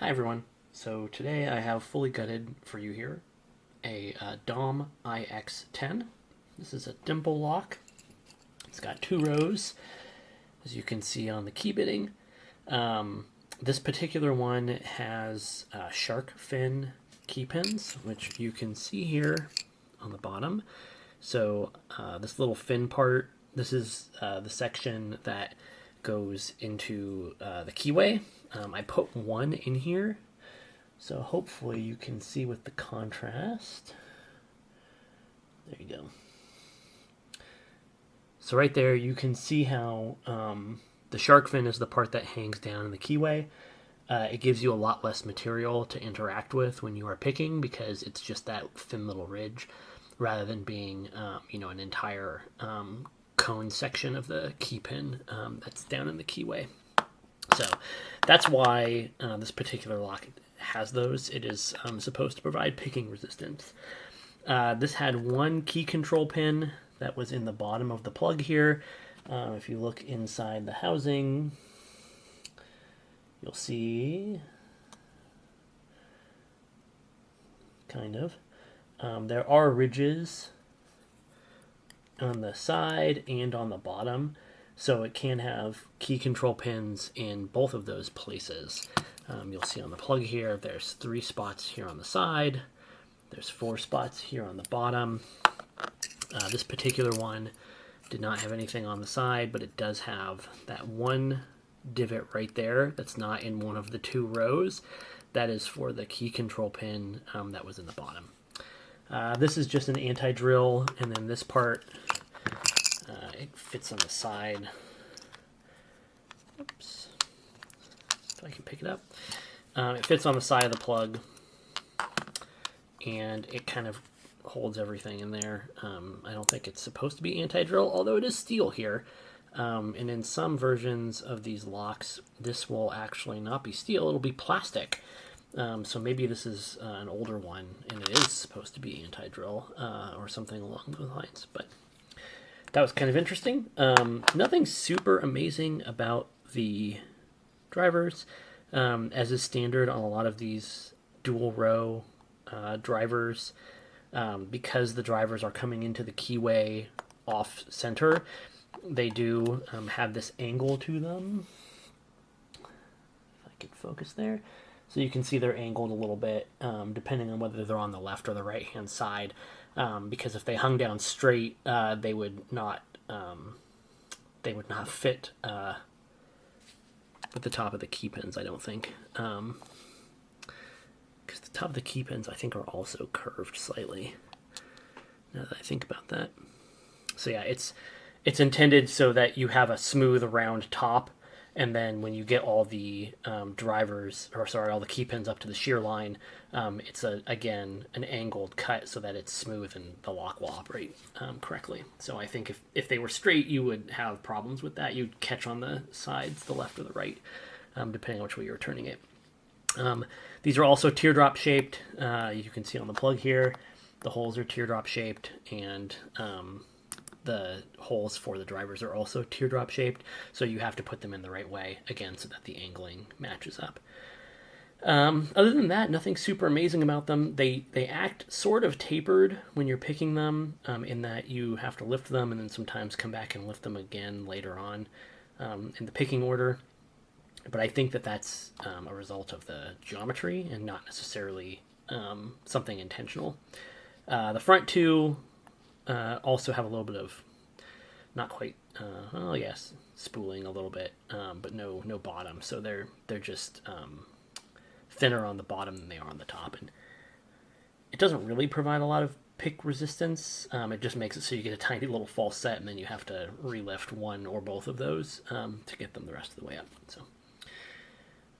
Hi everyone. So today I have fully gutted for you here a DOM IX10. This is a dimple lock. It's got 2 rows, as you can see on the key bitting. This particular one has shark fin key pins, which you can see here on the bottom. So this little fin part, this is the section that goes into the keyway. I put one in here, so hopefully you can see with the contrast. There you go. So right there you can see how the shark fin is the part that hangs down in the keyway. It gives you a lot less material to interact with when you are picking because it's just that thin little ridge rather than being an entire cone section of the key pin that's down in the keyway. So that's why this particular lock has those. It is supposed to provide picking resistance. This had one key control pin that was in the bottom of the plug here. If you look inside the housing, you'll see kind of. There are ridges on the side and on the bottom, so it can have key control pins in both of those places. You'll see on the plug here, there's 3 spots here on the side. There's 4 spots here on the bottom. This particular one did not have anything on the side, but it does have that one divot right there that's not in one of the 2 rows. That is for the key control pin that was in the bottom. This is just an anti-drill, and then this part, it fits on the side. Oops. If I can pick it up. It fits on the side of the plug, and it kind of holds everything in there. I don't think it's supposed to be anti-drill, although it is steel here. And in some versions of these locks, this will actually not be steel, it'll be plastic. So maybe this is an older one, and it is supposed to be anti-drill or something along those lines. But that was kind of interesting. Nothing super amazing about the drivers. As is standard on a lot of these dual row drivers, because the drivers are coming into the keyway off center, they do have this angle to them. If I could focus there. So you can see they're angled a little bit, depending on whether they're on the left or the right-hand side. Because if they hung down straight, they would not fit with the top of the key pins, I don't think. Because the top of the key pins, I think, are also curved slightly, now that I think about that. So yeah, it's intended so that you have a smooth, round top, and then when you get all the all the key pins up to the shear line, it's again an angled cut so that it's smooth and the lock will operate correctly. So I think if they were straight, you would have problems with that. You'd catch on the sides, the left or the right, depending on which way you were turning it. These are also teardrop shaped. You can see on the plug here, the holes are teardrop shaped, and the holes for the drivers are also teardrop shaped, so you have to put them in the right way, again, so that the angling matches up. Other than that, nothing super amazing about them. They act sort of tapered when you're picking them, in that you have to lift them and then sometimes come back and lift them again later on in the picking order. But I think that that's a result of the geometry and not necessarily something intentional. The front 2 also have a little bit of, not quite, yes, spooling a little bit, but no bottom. So they're just thinner on the bottom than they are on the top, and it doesn't really provide a lot of pick resistance. It just makes it so you get a tiny little false set, and then you have to relift one or both of those to get them the rest of the way up. So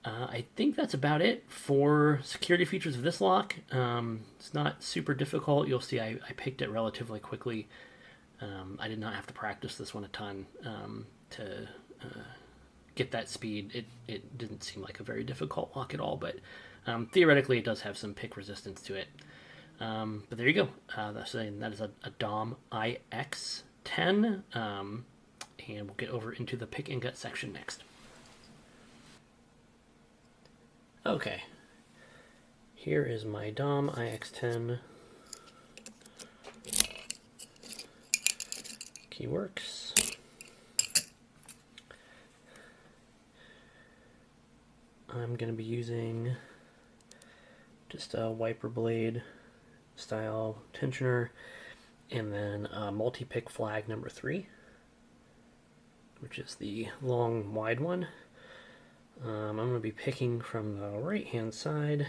I think that's about it for security features of this lock. It's not super difficult. You'll see I picked it relatively quickly. I did not have to practice this one a ton to get that speed. It didn't seem like a very difficult lock at all, but theoretically it does have some pick resistance to it. But there you go. That is a DOM IX10, and we'll get over into the pick and gut section next. Okay, Here is my DOM IX10 key works. I'm going to be using just a wiper blade style tensioner and then a multi-pick flag number 3, which is the long wide one. I'm going to be picking from the right hand side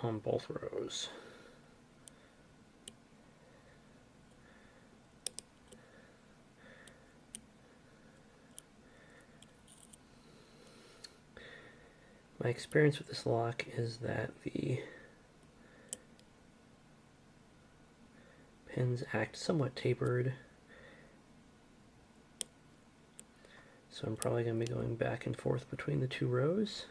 on both rows. My experience with this lock is that the pins act somewhat tapered, so I'm probably going to be going back and forth between the 2 rows.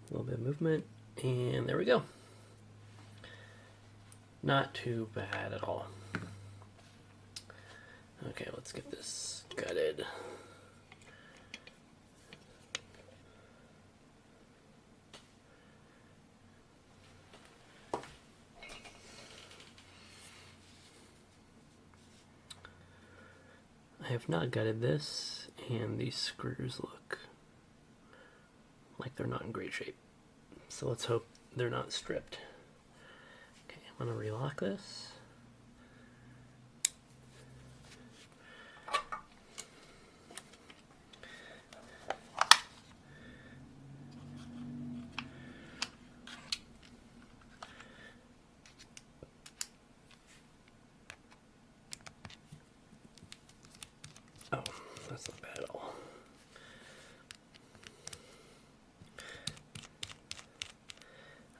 A little bit of movement, and there we go. Not too bad at all. Okay, let's get this gutted. I have not gutted this, and these screws look like they're not in great shape. So let's hope they're not stripped. Okay, I'm going to relock this. Oh, that's not bad at all.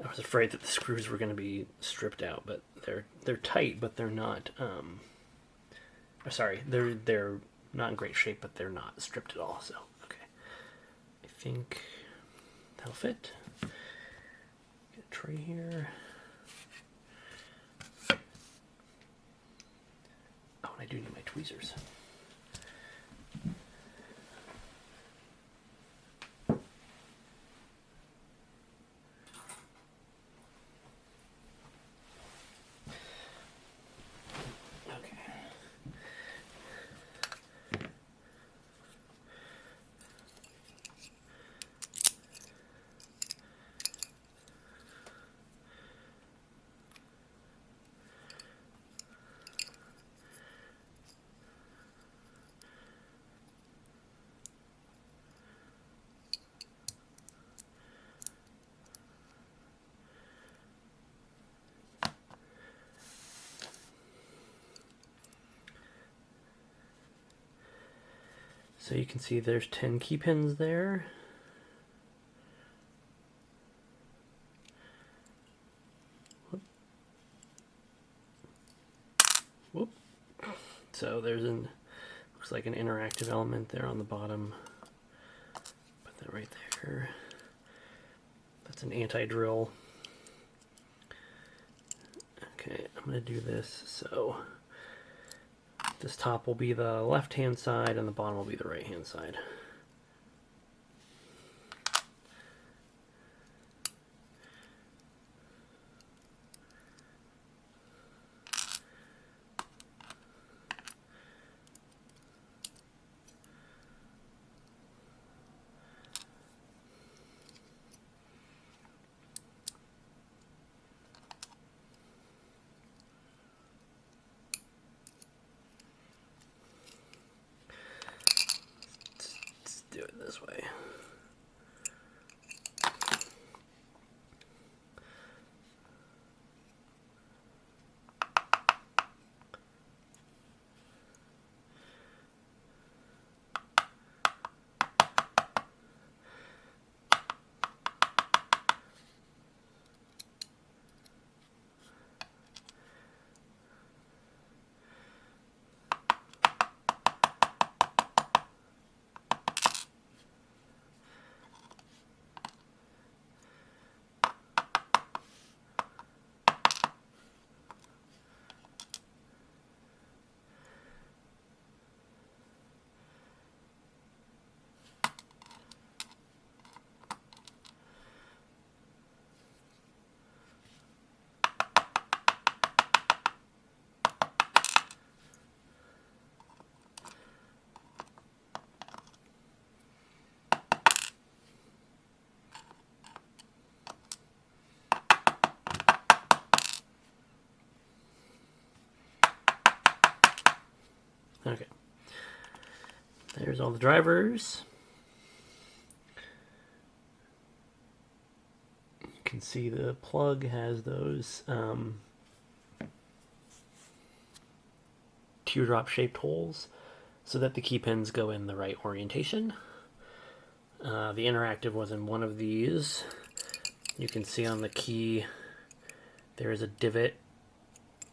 I was afraid that the screws were going to be stripped out, but they're tight, but they're not. Sorry, they're not in great shape, but they're not stripped at all. So okay, I think that'll fit. Get a tray here. Oh, and I do need my tweezers. So you can see there's 10 key pins there. Whoop. So there's looks like an interactive element there on the bottom. Put that right there. That's an anti-drill. Okay, I'm going to do this so this top will be the left-hand side and the bottom will be the right-hand side. Okay. There's all the drivers. You can see the plug has those teardrop shaped holes so that the key pins go in the right orientation. The interactive was in one of these. You can see on the key there is a divot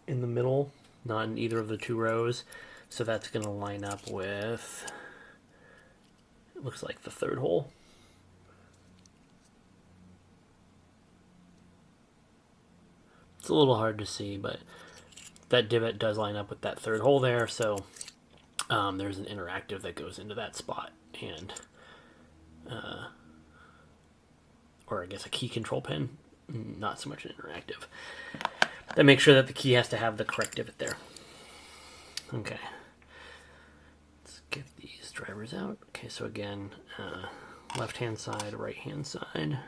in the middle, not in either of the two rows, so that's going to line up with, it looks like the third hole. It's a little hard to see, but that divot does line up with that third hole there, so there's an interactive that goes into that spot, and or I guess a key control pin, not so much an interactive. That makes sure that the key has to have the correct divot there. Okay. Let's get these drivers out. Okay, so again, left-hand side, right-hand side.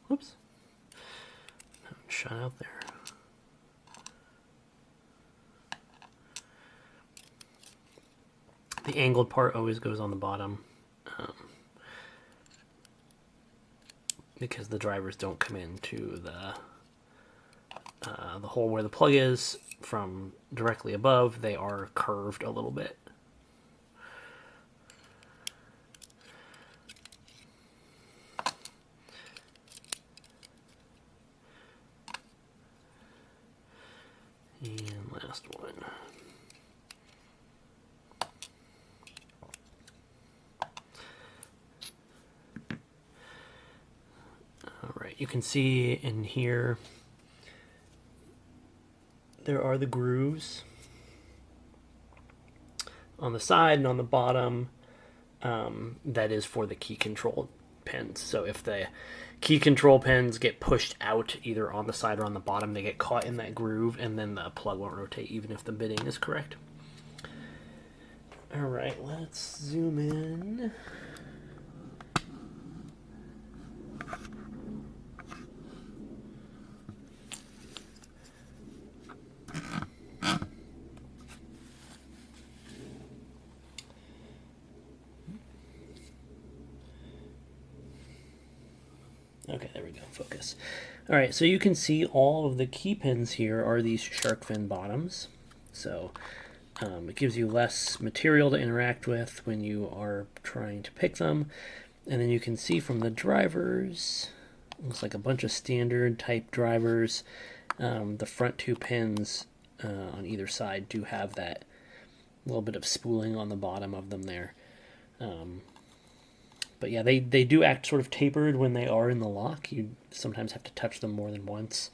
Whoops. Shut out there. The angled part always goes on the bottom because the drivers don't come into the hole where the plug is from directly above. They are curved a little bit. And last one. All right, you can see in here there are the grooves on the side and on the bottom. That is for the key control pins. So if the key control pins get pushed out either on the side or on the bottom, they get caught in that groove, and then the plug won't rotate even if the bitting is correct. All right, let's zoom in. Okay, there we go, focus. All right, so you can see all of the key pins here are these shark fin bottoms. So it gives you less material to interact with when you are trying to pick them. And then you can see from the drivers, looks like a bunch of standard type drivers. The front two pins on either side do have that little bit of spooling on the bottom of them there. But yeah, they do act sort of tapered when they are in the lock. You sometimes have to touch them more than once.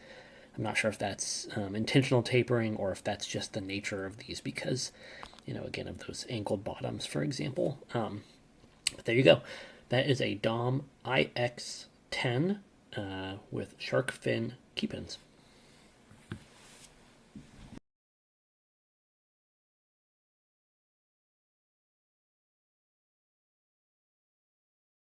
I'm not sure if that's intentional tapering or if that's just the nature of these because, you know, again, of those angled bottoms, for example. But there you go. That is a Dom IX10 with shark fin key pins.